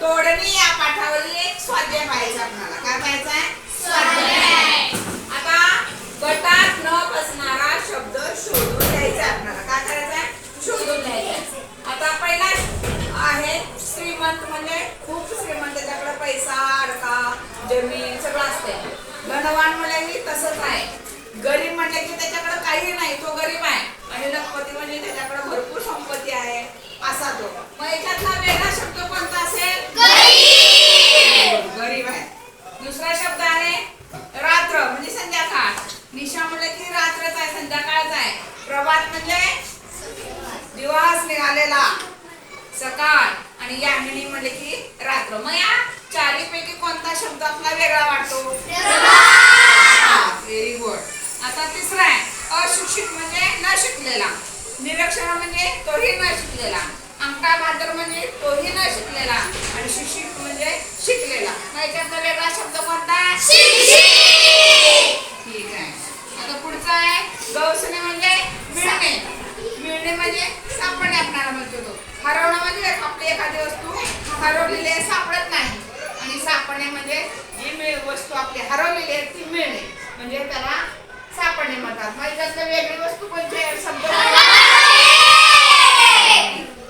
तोडणी या पाठावरील एक स्वाध्याय पाहायचा आपल्याला. काय पाहायचा आहे? स्वाध्याय. आता गटात न बसणारा शब्द शोधून लिहायचा आपल्याला. काय करायचं आहे? शोधून लिहायचा. आता पहिला आहे श्रीमंत, म्हणजे खूप श्रीमंत, त्याच्याकडे पैसा, अडका, जमीन सगळं असते. धनवान म्हणजे की तसंच आहे. गरीब म्हणजे की त्याच्याकडे काही नाही, तो गरीब आहे. आणि लखपती म्हणजे त्याच्याकडे भरपूर संपत्ती आहे, असा तो. मग याच्यातला वेगळा शब्द कोणता असेल? गरीब. गरीब आहे. दुसरा शब्द आहे रात्र, म्हणजे संध्याकाळ. निशा म्हणजे की रात्रच आहे, संध्याकाळच आहे. प्रभात म्हणजे दिवस निघालेला, सकाळ. आणि यामिनी म्हणजे की रात्र. मग या चारीपैकी कोणता शब्द आपला वेगळा वाटतो? Very good. आता तिसरा आहे अशिक्षित, म्हणजे न शिकलेला. निरक्षर म्हणजे तोही न शिकलेला. अंगठा भादर म्हणजे तोही न शिकलेला. आणि शिक्षित म्हणजे शिकलेला. मग याच्यातला वेगळा शब्द कोणता? ठीक आहे. आता पुढचा आहे गवसणे, म्हणजे मिळणे. मिळणे म्हणजे सापडणे आपल्याला म्हणतो तो. हरवणं म्हणजे आपली एखादी वस्तू हरवलेली आहे, सापडत नाही. आणि सापडणे म्हणजे जी वस्तू आपली हरवलेली आहे ती मिळणे, म्हणजे त्याला सापडणे म्हणतात. मग त्यातलं वेगळी वस्तू कोणती शब्द?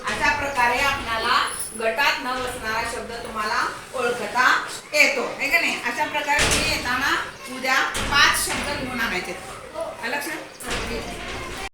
अशा प्रकारे आपल्याला गटात न बसणारा शब्द तुम्हाला ओळखता येतो, आहे का नाही? अशा प्रकारे तुम्ही येताना उद्या 5 शब्द लिहून आणायचे.